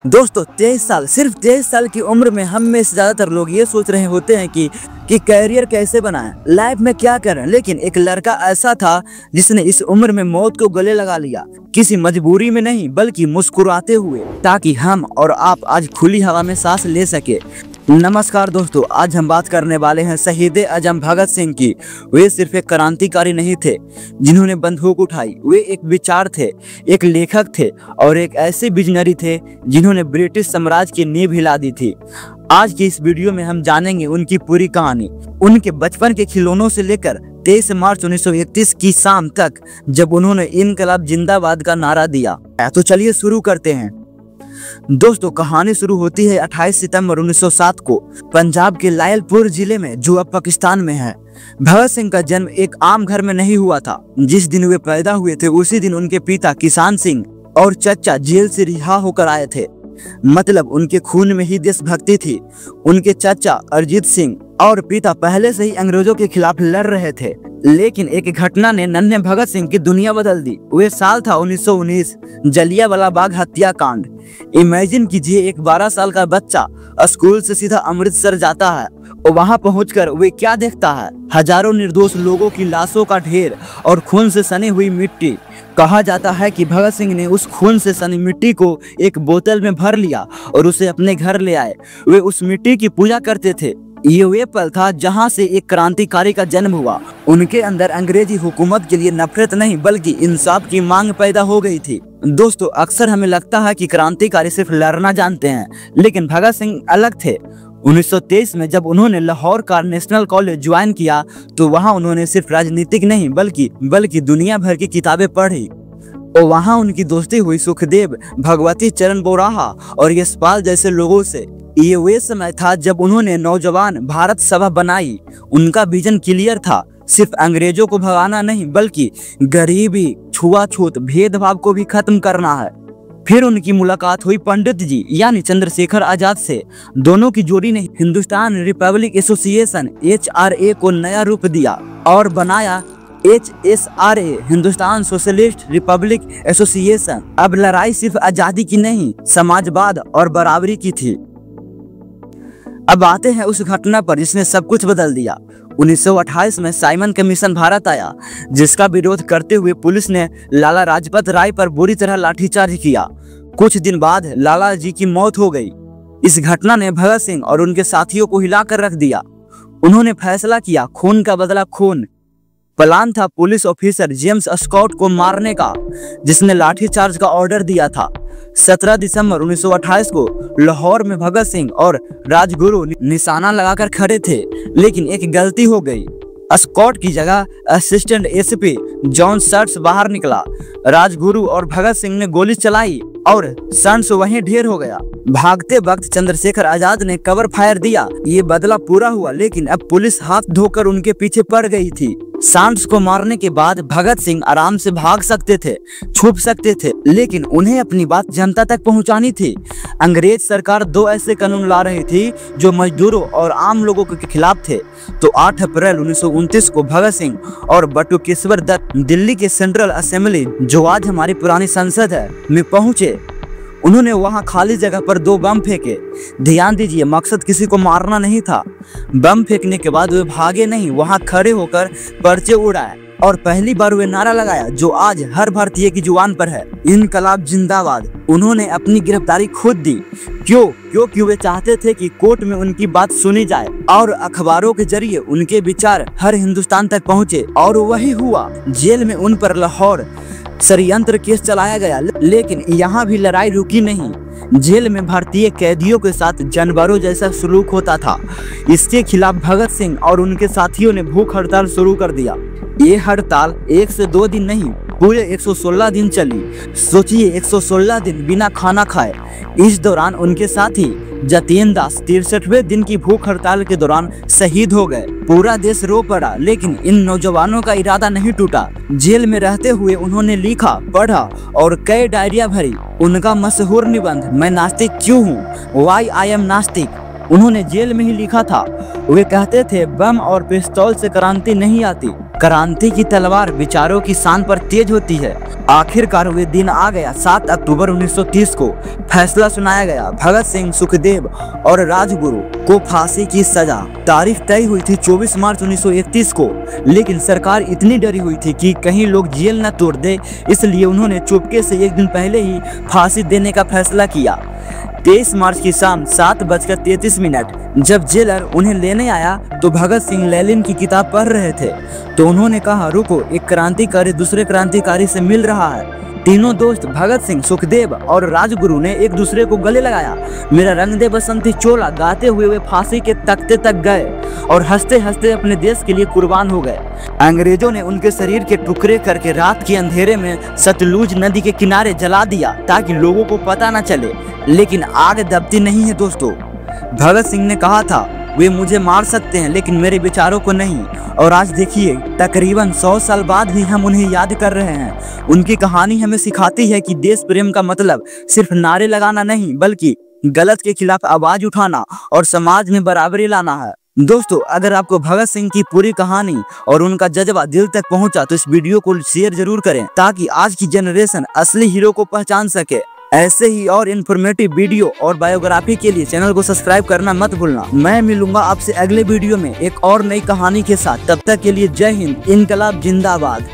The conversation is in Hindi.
दोस्तों 23 साल, सिर्फ 23 साल की उम्र में हम में से ज्यादातर लोग ये सोच रहे होते हैं कि कैरियर कैसे बनाएं, लाइफ में क्या करें। लेकिन एक लड़का ऐसा था जिसने इस उम्र में मौत को गले लगा लिया, किसी मजबूरी में नहीं बल्कि मुस्कुराते हुए, ताकि हम और आप आज खुली हवा में सांस ले सके। नमस्कार दोस्तों, आज हम बात करने वाले हैं शहीद आजम भगत सिंह की। वे सिर्फ एक क्रांतिकारी नहीं थे जिन्होंने बंदूक उठाई, वे एक विचार थे, एक लेखक थे और एक ऐसे विजनरी थे जिन्होंने ब्रिटिश साम्राज्य की नींव हिला दी थी। आज की इस वीडियो में हम जानेंगे उनकी पूरी कहानी, उनके बचपन के खिलौनों से लेकर 23 मार्च 1931 की शाम तक जब उन्होंने इनकलाब जिंदाबाद का नारा दिया। तो चलिए शुरू करते हैं। दोस्तों कहानी शुरू होती है 28 सितंबर 1907 को पंजाब के लायलपुर जिले में, जो अब पाकिस्तान में है। भगत सिंह का जन्म एक आम घर में नहीं हुआ था। जिस दिन वे पैदा हुए थे उसी दिन उनके पिता किसान सिंह और चचा जेल से रिहा होकर आए थे। मतलब उनके खून में ही देशभक्ति थी। उनके चाचा अरिजीत सिंह और पिता पहले से ही अंग्रेजों के खिलाफ लड़ रहे थे, लेकिन एक घटना ने नन्हे भगत सिंह की दुनिया बदल दी। वे साल था 1919, जलियांवाला बाग हत्याकांड। इमेजिन कीजिए, एक 12 साल का बच्चा स्कूल से सीधा अमृतसर जाता है और वहां पहुंचकर वे क्या देखता है? हजारों निर्दोष लोगों की लाशों का ढेर और खून से सनी हुई मिट्टी। कहा जाता है कि भगत सिंह ने उस खून से सनी मिट्टी को एक बोतल में भर लिया और उसे अपने घर ले आए। वे उस मिट्टी की पूजा करते थे। ये वे पल था जहां से एक क्रांतिकारी का जन्म हुआ। उनके अंदर अंग्रेजी हुकूमत के लिए नफरत नहीं बल्कि इंसाफ की मांग पैदा हो गई थी। दोस्तों अक्सर हमें लगता है कि क्रांतिकारी सिर्फ लड़ना जानते हैं, लेकिन भगत सिंह अलग थे। 1923 में जब उन्होंने लाहौर का नेशनल कॉलेज ज्वाइन किया तो वहां उन्होंने सिर्फ राजनीतिक नहीं बल्कि दुनिया भर की किताबें पढ़ी और वहां उनकी दोस्ती हुई सुखदेव, भगवती चरण बोराहा और यशपाल जैसे लोगों से। ये वे समय था जब उन्होंने नौजवान भारत सभा बनाई। उनका विजन क्लियर था, सिर्फ अंग्रेजों को भगाना नहीं बल्कि गरीबी, छुआछूत, भेदभाव को भी खत्म करना है। फिर उनकी मुलाकात हुई पंडित जी यानी चंद्रशेखर आजाद से। दोनों की जोड़ी ने हिंदुस्तान रिपब्लिक एसोसिएशन HRA को नया रूप दिया और बनाया HSRA, Hindustan socialist Republic association. अब लड़ाई सिर्फ आजादी की नहीं, समाजवाद और बराबरी की थी। अब आते हैं उस घटना पर जिसने सब कुछ बदल दिया। 1928 में साइमन कमीशन भारत आया, जिसका विरोध करते हुए पुलिस ने लाला लाजपत राय पर बुरी तरह लाठीचार्ज किया। कुछ दिन बाद लाला जी की मौत हो गई। इस घटना ने भगत सिंह और उनके साथियों को हिलाकर रख दिया। उन्होंने फैसला किया, खून का बदला खून। प्लान था पुलिस ऑफिसर जेम्स स्कॉट को मारने का, जिसने लाठीचार्ज का ऑर्डर दिया था। 17 दिसंबर 1928 को लाहौर में भगत सिंह और राजगुरु निशाना लगाकर खड़े थे, लेकिन एक गलती हो गई। स्कॉट की जगह असिस्टेंट SP जॉन सर्ट्स बाहर निकला। राजगुरु और भगत सिंह ने गोली चलाई और सर्ट्स वहीं ढेर हो गया। भागते वक्त चंद्रशेखर आजाद ने कवर फायर दिया। ये बदला पूरा हुआ, लेकिन अब पुलिस हाथ धोकर उनके पीछे पड़ गई थी। सांड्स को मारने के बाद भगत सिंह आराम से भाग सकते थे, छुप सकते थे, लेकिन उन्हें अपनी बात जनता तक पहुंचानी थी। अंग्रेज सरकार 2 ऐसे कानून ला रही थी जो मजदूरों और आम लोगों के खिलाफ थे। तो 8 अप्रैल 1929 को भगत सिंह और बटुकेश्वर दत्त दिल्ली के सेंट्रल असेंबली, जो आज हमारी पुरानी संसद है, में पहुंचे। उन्होंने वहां खाली जगह पर 2 बम फेंके। ध्यान दीजिए, मकसद किसी को मारना नहीं था। बम फेंकने के बाद वे भागे नहीं, वहां खड़े होकर पर्चे उड़ाए और पहली बार वे नारा लगाया जो आज हर भारतीय की जुबान पर है, इनकलाब जिंदाबाद। उन्होंने अपनी गिरफ्तारी खुद दी। क्योंकि वे चाहते थे कि कोर्ट में उनकी बात सुनी जाए और अखबारों के जरिए उनके विचार हर हिंदुस्तान तक पहुंचे, और वही हुआ। जेल में उन पर लाहौर षड्यंत्र केस चलाया गया, लेकिन यहाँ भी लड़ाई रुकी नहीं। जेल में भारतीय कैदियों के साथ जानवरों जैसा सलूक होता था। इसके खिलाफ भगत सिंह और उनके साथियों ने भूख हड़ताल शुरू कर दिया। ये हड़ताल 1 से 2 दिन नहीं, पूरे 116 दिन चली। सोचिए, 116 दिन बिना खाना खाए। इस दौरान उनके साथी जतीन दास 63वें दिन की भूख हड़ताल के दौरान शहीद हो गए। पूरा देश रो पड़ा, लेकिन इन नौजवानों का इरादा नहीं टूटा। जेल में रहते हुए उन्होंने लिखा, पढ़ा और कई डायरिया भरी। उनका मशहूर निबंध मैं नास्तिक क्यों हूँ, वाई आई एम नास्तिक, उन्होंने जेल में ही लिखा था। वे कहते थे बम और पिस्तौल से क्रांति नहीं आती, क्रांति की तलवार विचारों की शान पर तेज होती है। आखिरकार वे दिन आ गया। 7 अक्टूबर 1930 को फैसला सुनाया गया। भगत सिंह, सुखदेव और राजगुरु को फांसी की सजा। तारीख तय हुई थी 24 मार्च 1931 को, लेकिन सरकार इतनी डरी हुई थी कि कहीं लोग जेल न तोड़ दे, इसलिए उन्होंने चुपके से एक दिन पहले ही फांसी देने का फैसला किया। 23 मार्च की शाम 7:33 जब जेलर उन्हें लेने आया तो भगत सिंह लेनिन की किताब पढ़ रहे थे। तो उन्होंने कहा, रुको, एक क्रांतिकारी दूसरे क्रांतिकारी से मिल रहा है। तीनों दोस्त भगत सिंह, सुखदेव और राजगुरु ने एक दूसरे को गले लगाया। मेरा रंग दे बसंती चोला गाते हुए वे फांसी के तख्ते तक गए और हंसते हंसते अपने देश के लिए कुर्बान हो गए। अंग्रेजों ने उनके शरीर के टुकड़े करके रात के अंधेरे में सतलुज नदी के किनारे जला दिया ताकि लोगों को पता न चले, लेकिन आग दबती नहीं है दोस्तों। भगत सिंह ने कहा था, वे मुझे मार सकते हैं लेकिन मेरे विचारों को नहीं। और आज देखिए, तकरीबन 100 साल बाद भी हम उन्हें याद कर रहे हैं। उनकी कहानी हमें सिखाती है कि देश प्रेम का मतलब सिर्फ नारे लगाना नहीं, बल्कि गलत के खिलाफ आवाज उठाना और समाज में बराबरी लाना है। दोस्तों, अगर आपको भगत सिंह की पूरी कहानी और उनका जज्बा दिल तक पहुंचा तो इस वीडियो को शेयर जरूर करें ताकि आज की जनरेशन असली हीरो को पहचान सके। ऐसे ही और इन्फॉर्मेटिव वीडियो और बायोग्राफी के लिए चैनल को सब्सक्राइब करना मत भूलना। मैं मिलूंगा आपसे अगले वीडियो में एक और नई कहानी के साथ। तब तक के लिए जय हिंद, इनकलाब जिंदाबाद।